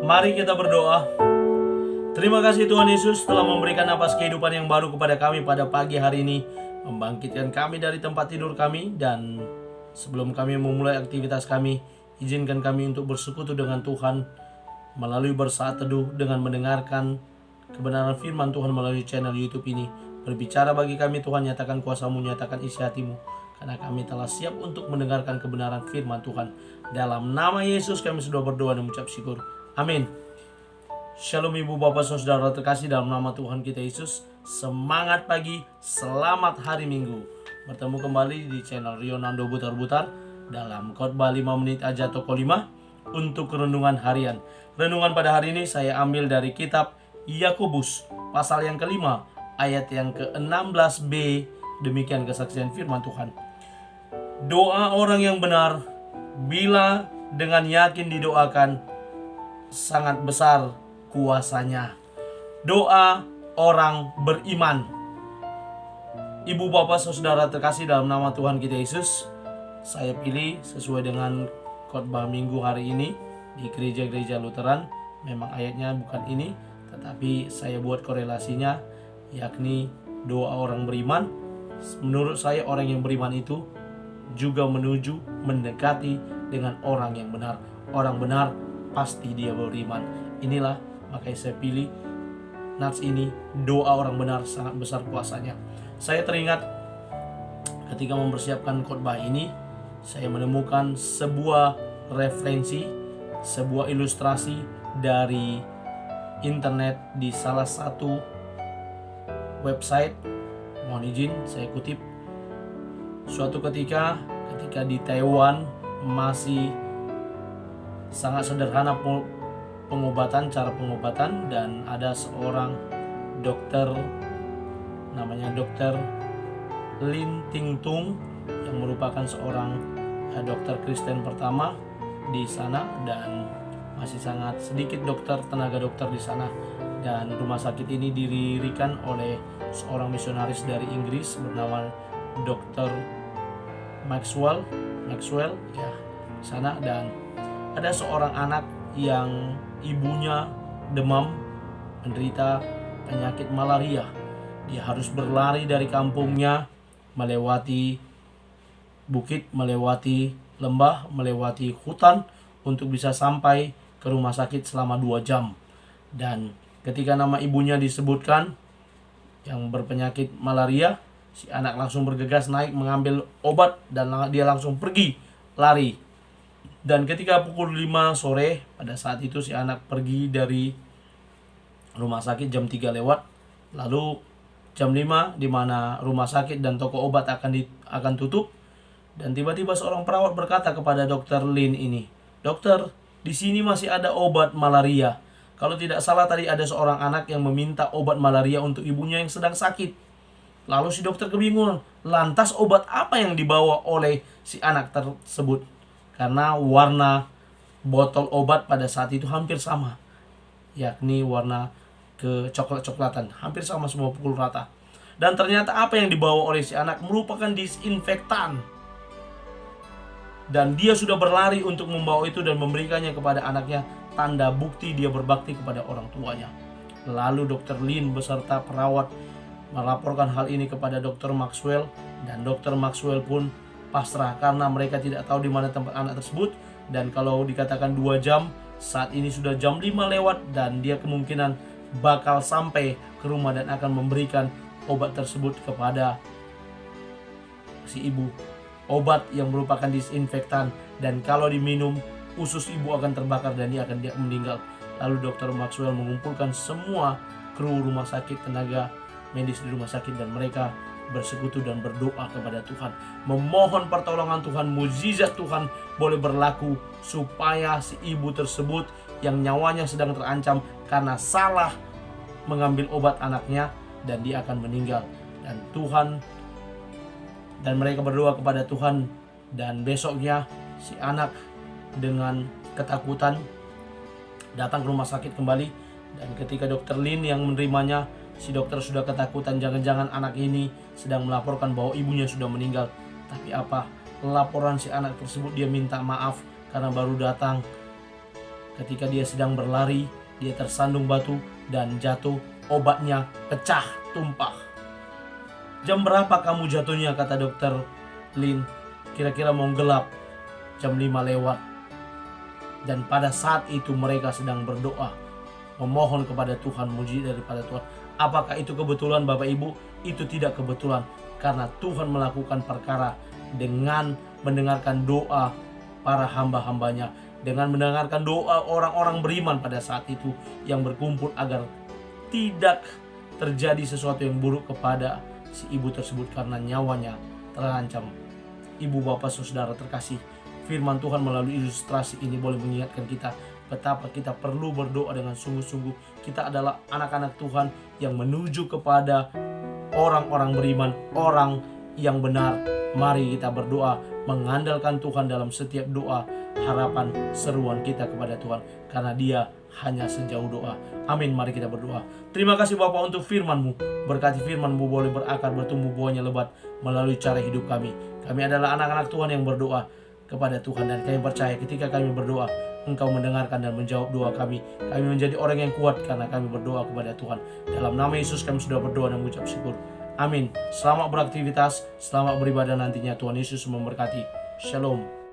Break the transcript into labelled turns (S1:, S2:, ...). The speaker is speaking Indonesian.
S1: Mari kita berdoa. Terima kasih Tuhan Yesus telah memberikan napas kehidupan yang baru kepada kami pada pagi hari ini, membangkitkan kami dari tempat tidur kami, dan sebelum kami memulai aktivitas kami, izinkan kami untuk bersekutu dengan Tuhan melalui bersaat teduh dengan mendengarkan kebenaran firman Tuhan melalui channel YouTube ini. Berbicara bagi kami Tuhan, nyatakan kuasa-Mu, nyatakan isi hati-Mu, karena kami telah siap untuk mendengarkan kebenaran firman Tuhan. Dalam nama Yesus kami sudah berdoa dan mengucap syukur. Amin. Shalom ibu bapak saudara terkasih dalam nama Tuhan kita Yesus. Semangat pagi, selamat hari Minggu. Bertemu kembali di channel Rionando Butar-Butar dalam khotbah 5 menit aja toko 5 untuk renungan harian. Renungan pada hari ini saya ambil dari kitab Yakobus pasal yang kelima ayat yang ke-16b. Demikian kesaksian firman Tuhan. Doa orang yang benar bila dengan yakin didoakan sangat besar kuasanya. Doa orang beriman. Ibu bapak saudara terkasih dalam nama Tuhan kita Yesus, saya pilih sesuai dengan khotbah minggu hari ini di gereja-gereja Lutheran. Memang ayatnya bukan ini, tetapi saya buat korelasinya, yakni doa orang beriman. Menurut saya orang yang beriman itu juga menuju mendekati dengan orang yang benar. Orang benar pasti dia beriman. Inilah makanya saya pilih nats ini, doa orang benar sangat besar kuasanya. Saya teringat ketika mempersiapkan khotbah ini, saya menemukan sebuah referensi, sebuah ilustrasi dari internet di salah satu website. Mohon izin saya kutip. Suatu ketika di Taiwan masih sangat sederhana cara pengobatan, dan ada seorang dokter namanya Dokter Lin Ting Tung yang merupakan seorang dokter Kristen pertama di sana, dan masih sangat sedikit tenaga dokter di sana. Dan rumah sakit ini didirikan oleh seorang misionaris dari Inggris bernama Dr. Maxwell ya sana. Dan ada seorang anak yang ibunya demam, menderita penyakit malaria. Dia harus berlari dari kampungnya, melewati bukit, melewati lembah, melewati hutan untuk bisa sampai ke rumah sakit selama 2 jam. Dan ketika nama ibunya disebutkan yang berpenyakit malaria, si anak langsung bergegas naik mengambil obat dan dia langsung pergi lari. Dan ketika pukul 5 sore, pada saat itu si anak pergi dari rumah sakit jam 3 lewat. Lalu jam 5 di mana rumah sakit dan toko obat akan tutup. Dan tiba-tiba seorang perawat berkata kepada Dokter Lin ini, "Dokter, di sini masih ada obat malaria. Kalau tidak salah tadi ada seorang anak yang meminta obat malaria untuk ibunya yang sedang sakit." Lalu si dokter kebingungan, lantas obat apa yang dibawa oleh si anak tersebut? Karena warna botol obat pada saat itu hampir sama, yakni warna kecoklat-coklatan, hampir sama, semua pukul rata. Dan ternyata apa yang dibawa oleh si anak merupakan disinfektan. Dan dia sudah berlari untuk membawa itu dan memberikannya kepada anaknya, tanda bukti dia berbakti kepada orang tuanya. Lalu Dr. Lin beserta perawat melaporkan hal ini kepada Dr. Maxwell, dan Dr. Maxwell pun pasrah karena mereka tidak tahu di mana tempat anak tersebut. Dan kalau dikatakan 2 jam, saat ini sudah jam 5 lewat, dan dia kemungkinan bakal sampai ke rumah dan akan memberikan obat tersebut kepada si ibu. Obat yang merupakan disinfektan, dan kalau diminum usus ibu akan terbakar dan dia akan meninggal. Lalu Dr. Maxwell mengumpulkan semua kru rumah sakit, tenaga medis di rumah sakit, dan mereka bersekutu dan berdoa kepada Tuhan, memohon pertolongan Tuhan, mukjizat Tuhan boleh berlaku supaya si ibu tersebut yang nyawanya sedang terancam karena salah mengambil obat anaknya, dan dia akan meninggal. Dan mereka berdoa kepada Tuhan, dan besoknya si anak dengan ketakutan datang ke rumah sakit kembali. Dan ketika Dokter Lin yang menerimanya, si dokter sudah ketakutan, jangan-jangan anak ini sedang melaporkan bahwa ibunya sudah meninggal. Tapi apa? Laporan si anak tersebut, dia minta maaf karena baru datang Ketika dia sedang berlari, dia tersandung batu dan jatuh, obatnya pecah, tumpah. Jam berapa kamu jatuhnya, kata dokter Lin. Kira-kira mau gelap, jam 5 lewat. Dan pada saat itu mereka sedang berdoa, memohon kepada Tuhan, muji daripada Tuhan. Apakah itu kebetulan Bapak Ibu? Itu tidak kebetulan, karena Tuhan melakukan perkara dengan mendengarkan doa para hamba-hambanya, dengan mendengarkan doa orang-orang beriman pada saat itu yang berkumpul agar tidak terjadi sesuatu yang buruk kepada si ibu tersebut karena nyawanya terancam. Ibu, bapak, saudara terkasih, firman Tuhan melalui ilustrasi ini boleh mengingatkan kita betapa kita perlu berdoa dengan sungguh-sungguh. Kita adalah anak-anak Tuhan yang menuju kepada orang-orang beriman, orang yang benar. Mari kita berdoa, mengandalkan Tuhan dalam setiap doa, harapan, seruan kita kepada Tuhan, karena Dia hanya sejauh doa. Amin. Mari kita berdoa. Terima kasih Bapa untuk firman-Mu. Berkati firman-Mu boleh berakar, bertumbuh, buahnya lebat melalui cara hidup kami. Kami adalah anak-anak Tuhan yang berdoa kepada Tuhan, dan kami percaya ketika kami berdoa, Engkau mendengarkan dan menjawab doa kami. Kami menjadi orang yang kuat karena kami berdoa kepada Tuhan. Dalam nama Yesus kami sudah berdoa dan mengucap syukur. Amin. Selamat beraktivitas, selamat beribadah nantinya. Tuhan Yesus memberkati. Shalom.